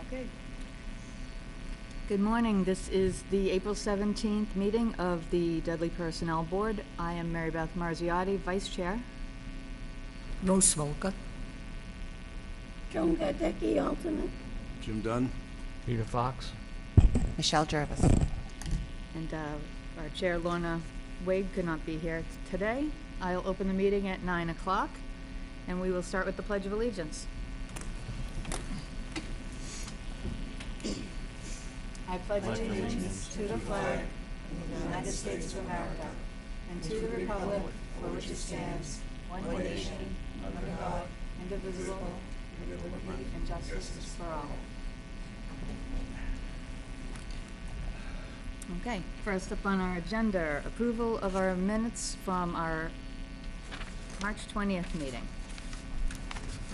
Okay. Good morning. This is the April 17th meeting of the Dudley Personnel Board. I am Mary Beth Marziotti, Vice Chair. Rose Volker. Joan Gadecki, alternate. Jim Dunn. Peter Fox. Michelle Jervis. And our Chair, Lorna Wade, could not be here today. I'll open the meeting at 9 o'clock, and we will start with the Pledge of Allegiance. I pledge allegiance to the flag of the United States of America and to the republic for which it stands, one nation, under God, indivisible, with liberty and justice for all. Okay, first up on our agenda, approval of our minutes from our March 20th meeting.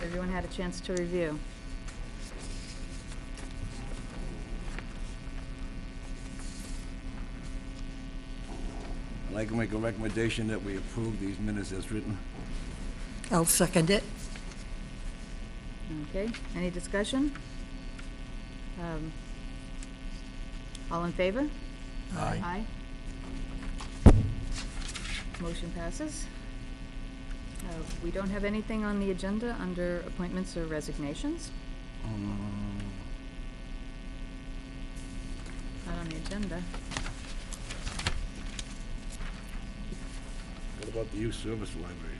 Everyone had a chance to review. I'd like to make a recommendation that we approve these minutes as written. I'll second it. Okay, any discussion? All in favor? Aye. Aye. Motion passes. We don't have anything on the agenda under appointments or resignations. Not on the agenda. What about the youth service library?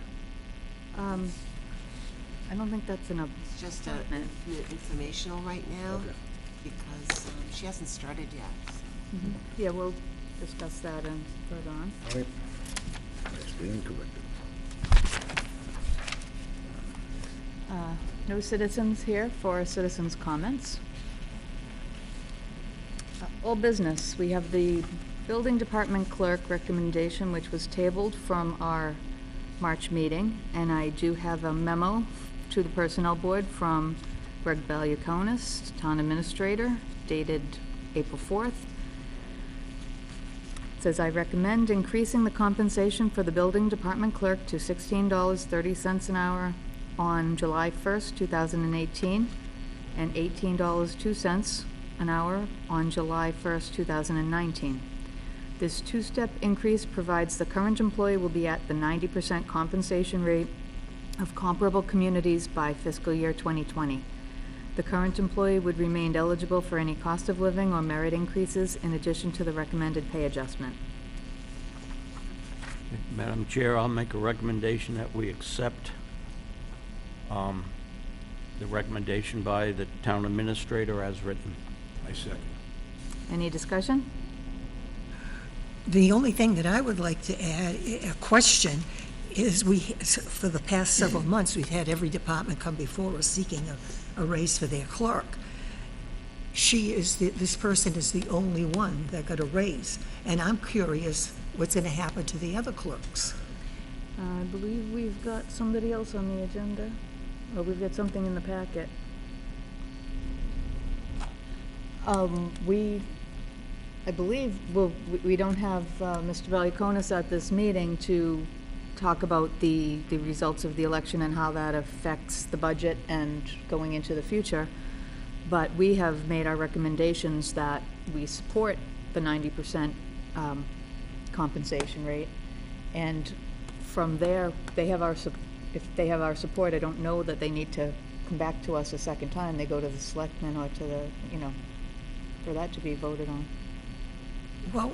I don't think that's an It's just appointment. informational right now Okay. because she hasn't started yet. Mhm. Yeah, we'll discuss that and further on. All right. I stand corrected. No citizens here for citizens' comments. Old business, we have the building department clerk recommendation, which was tabled from our March meeting, and I do have a memo to the Personnel Board from Greg Valiakonis, Town Administrator, dated April 4th. It says, I recommend increasing the compensation for the building department clerk to $16.30 an hour on July 1st, 2018, and $18.02 an hour on July 1st, 2019. This two-step increase provides the current employee will be at the 90% compensation rate of comparable communities by fiscal year 2020. The current employee would remain eligible for any cost of living or merit increases in addition to the recommended pay adjustment. Madam Chair, I'll make a recommendation that we accept the recommendation by the town administrator as written. I second. Any discussion? The only thing that I would like to add, a question, is for the past several months, we've had every department come before us seeking a raise for their clerk. This person is the only one that got a raise, and I'm curious what's going to happen to the other clerks. I believe we've got somebody else on the agenda, or we've got something in the packet. I believe, we don't have Mr. Valiakonis at this meeting to talk about the results of the election and how that affects the budget and going into the future. But we have made our recommendations that we support the 90% compensation rate. And from there, if they have our support, I don't know that they need to come back to us a second time. They go to the selectmen or to the, for that to be voted on. Well,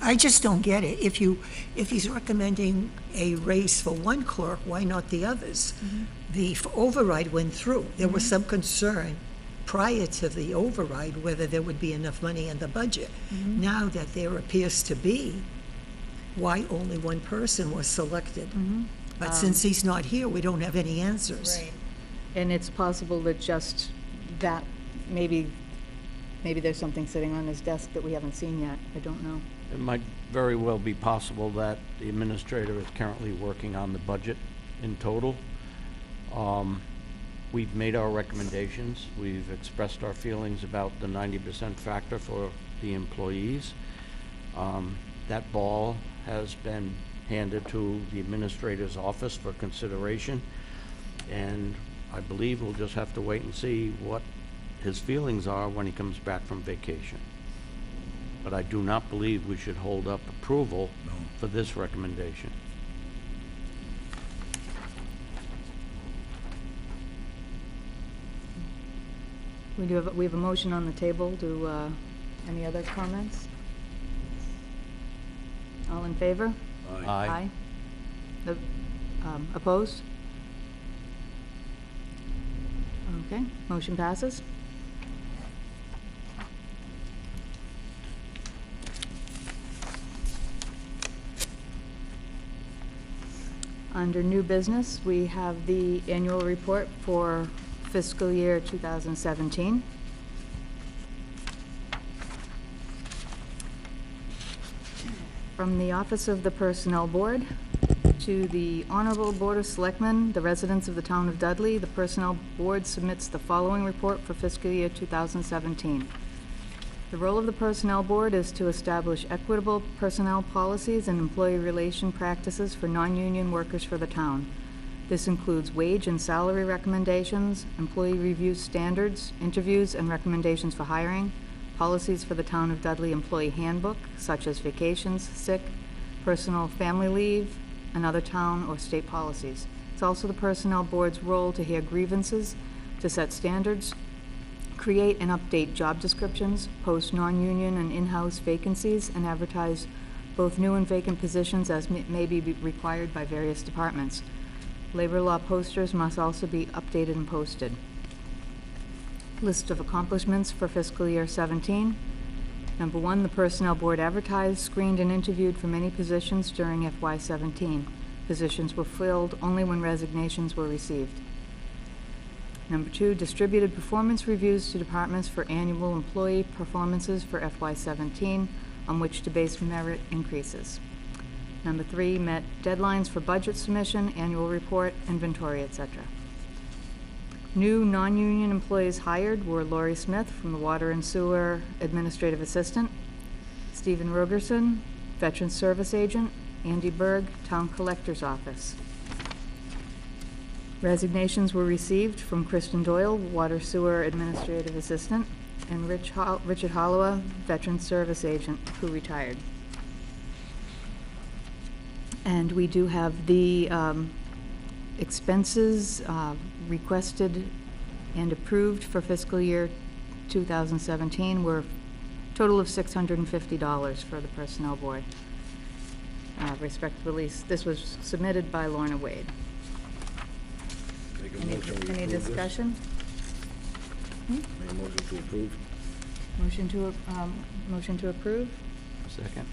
I just don't get it. If he's recommending a raise for one clerk, why not the others? Mm-hmm. The override went through. There was some concern prior to the override whether there would be enough money in the budget. Mm-hmm. Now that there appears to be, why only one person was selected? Mm-hmm. But since he's not here, we don't have any answers. Right. And it's possible that just that, maybe there's something sitting on his desk that we haven't seen yet. I don't know. It might very well be possible that the administrator is currently working on the budget in total. We've made our recommendations. We've expressed our feelings about the 90% factor for the employees. That ball has been handed to the administrator's office for consideration, and I believe we'll just have to wait and see what his feelings are when he comes back from vacation. But I do not believe we should hold up approval No. for this recommendation. We have a motion on the table. Any other comments? All in favor? Aye. The- Opposed? Okay, motion passes. Under new business, we have the annual report for fiscal year 2017. From the Office of the Personnel Board to the Honorable Board of Selectmen, the residents of the town of Dudley, the Personnel Board submits the following report for fiscal year 2017. The role of the Personnel Board is to establish equitable personnel policies and employee relation practices for non-union workers for the town. This includes wage and salary recommendations, employee review standards, interviews and recommendations for hiring, policies for the Town of Dudley Employee Handbook, such as vacations, sick, personal family leave, and other town or state policies. It's also the Personnel Board's role to hear grievances, to set standards, create and update job descriptions, post non-union and in-house vacancies, and advertise both new and vacant positions as may be required by various departments. Labor law posters must also be updated and posted. List of accomplishments for fiscal year 17. Number 1, the Personnel Board advertised, screened, and interviewed for many positions during FY 17. Positions were filled only when resignations were received. Number 2, distributed performance reviews to departments for annual employee performances for FY 17, on which to base merit increases. Number 3, met deadlines for budget submission, annual report, inventory, etc. New non-union employees hired were Lori Smith from the Water and Sewer Administrative Assistant, Stephen Rogerson, Veteran Service Agent, Andy Berg, Town Collector's Office. Resignations were received from Kristen Doyle, Water Sewer Administrative Assistant, and Richard Hollowa, Veteran Service Agent, who retired. And we do have the expenses requested and approved for fiscal year 2017 were a total of $650 for the Personnel Board. Respectively, this was submitted by Lorna Wade. Make a motion, we Any approve this. discussion? Make a motion to approve. Motion to approve? Second?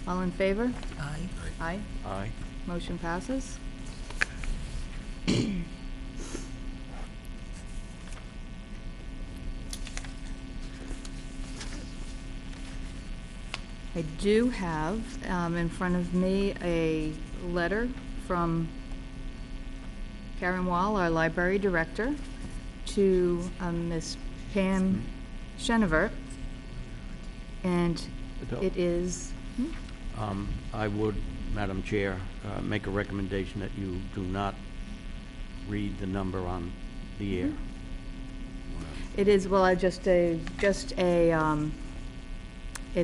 All in favor? Aye. Aye. Aye. Motion passes. I do have in front of me a letter from Karen Wall, our library director, to Miss Pam Chenevert, and it is, I would, Madam Chair, make a recommendation that you do not read the number on the air. it is, well, it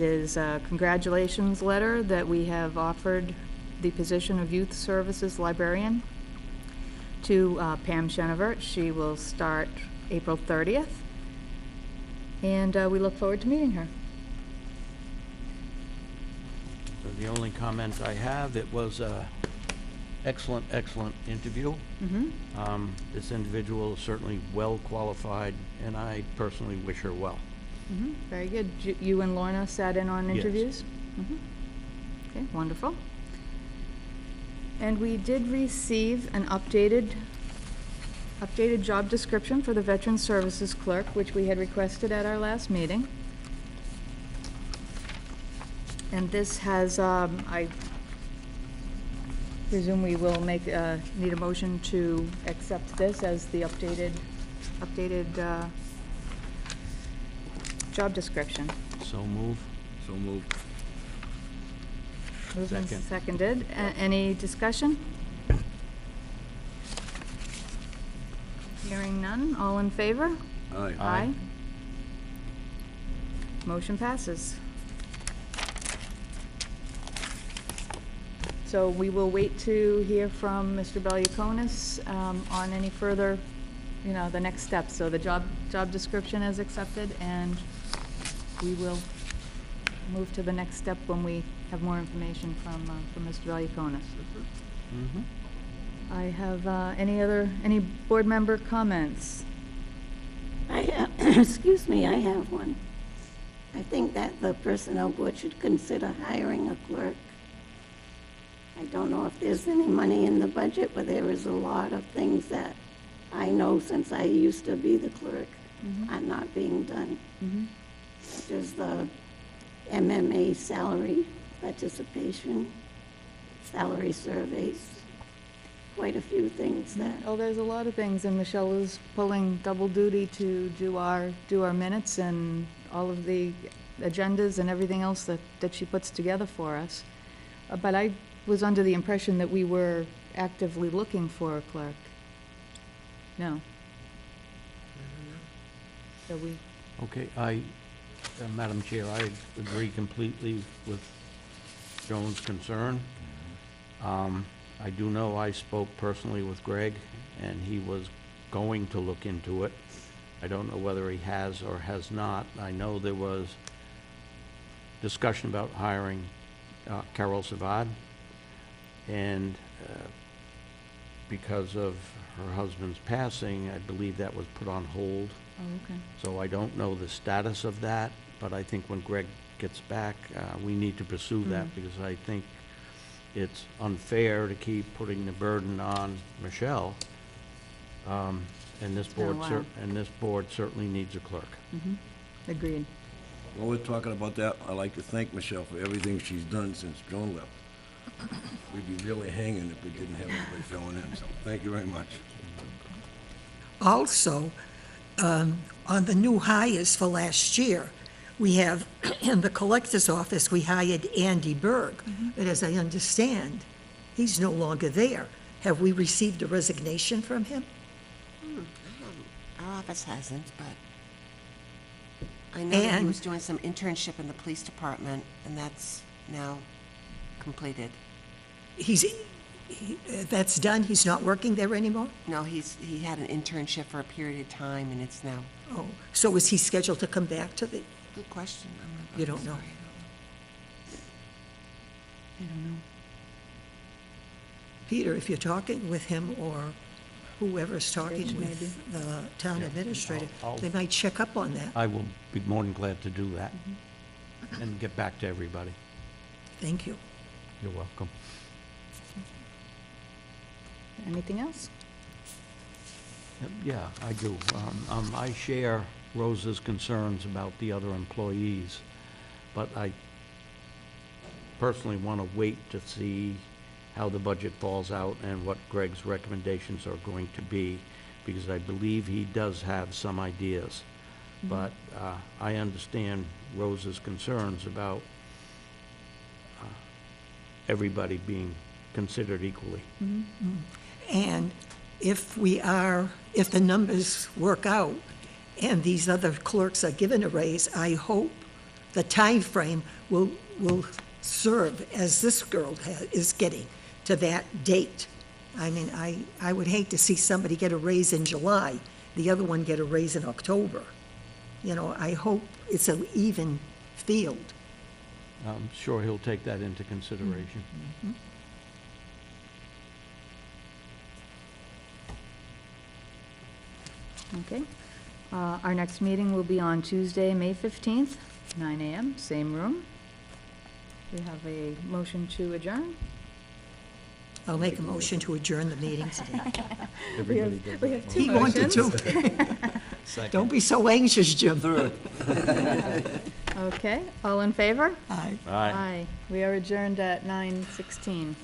is a congratulations letter that we have offered the position of Youth Services Librarian to Pam Chenevert. She will start April 30th, and we look forward to meeting her. So the only comment I have, it was a excellent interview. Mm-hmm. This individual is certainly well qualified, and I personally wish her well. Mm-hmm. Very good. You and Lorna sat in on Yes. interviews? Mm-hmm. Okay, wonderful. And we did receive an updated job description for the Veteran Services Clerk, which we had requested at our last meeting. And this has, I presume we will need a motion to accept this as the updated job description. So move. So moved. Moved and Second. seconded. Any discussion? Hearing none, all in favor? Aye. Aye. Motion passes. So we will wait to hear from Mr. Valiakonis on any further, the next steps. So the job description is accepted, and we will move to the next step when we have more information from Mr. Valiakonis. I have any board member comments? I have, excuse me, I have one. I think that the personnel board should consider hiring a clerk. I don't know if there's any money in the budget, but there is a lot of things that I know since I used to be the clerk are not being done. There's the MMA salary participation, salary surveys, quite a few things that, Oh, there's a lot of things, and Michelle is pulling double duty to do our minutes and all of the agendas and everything else that she puts together for us. But I was under the impression that we were actively looking for a clerk. No. So we, Okay, Madam Chair, I agree completely with Joan's concern. I do know I spoke personally with Greg, and he was going to look into it. I don't know whether he has or has not. I know there was discussion about hiring Carol Savad, and because of her husband's passing, I believe that was put on hold. oh, okay. So I don't know the status of that, but I think when Greg gets back, we need to pursue that, because I think it's unfair to keep putting the burden on Michelle. And this been a board, while. and this board certainly needs a clerk. Agreed. While we're talking about that, I'd like to thank Michelle for everything she's done since Joan left. We'd be really hanging if we didn't have anybody filling in, so thank you very much. Also, on the new hires for last year, we have, in the collector's office, we hired Andy Berg. But as I understand, he's no longer there. Have we received a resignation from him? Our office hasn't, but I know that he And- was doing some internship in the police department, and that's now completed. That's done? He's not working there anymore? No, he had an internship for a period of time, and it's now, Oh, so is he scheduled to come back to the, good question. You don't know? Sorry, I don't know. Peter, if you're talking with him or whoever's talking Rich, maybe. with the town administrator, I'll- they might check up on that. I will be more than glad to do that and get back to everybody. Thank you. You're welcome. Anything else? Yeah, I do. I share Rose's concerns about the other employees, but I personally want to wait to see how the budget falls out and what Greg's recommendations are going to be, because I believe he does have some ideas. But I understand Rose's concerns about everybody being considered equally. And if the numbers work out and these other clerks are given a raise, I hope the time frame will serve as this girl is getting to that date. I mean, I would hate to see somebody get a raise in July, the other one get a raise in October. You know, I hope it's an even field. I'm sure he'll take that into consideration. Okay. Our next meeting will be on Tuesday, May 15th, 9 a.m., same room. We have a motion to adjourn. I'll make a motion to adjourn the meeting today. Everybody does We that. have two He wanted motions. to. Don't be so anxious, Jim. Okay, all in favor? Aye. Aye. We are adjourned at 9:16.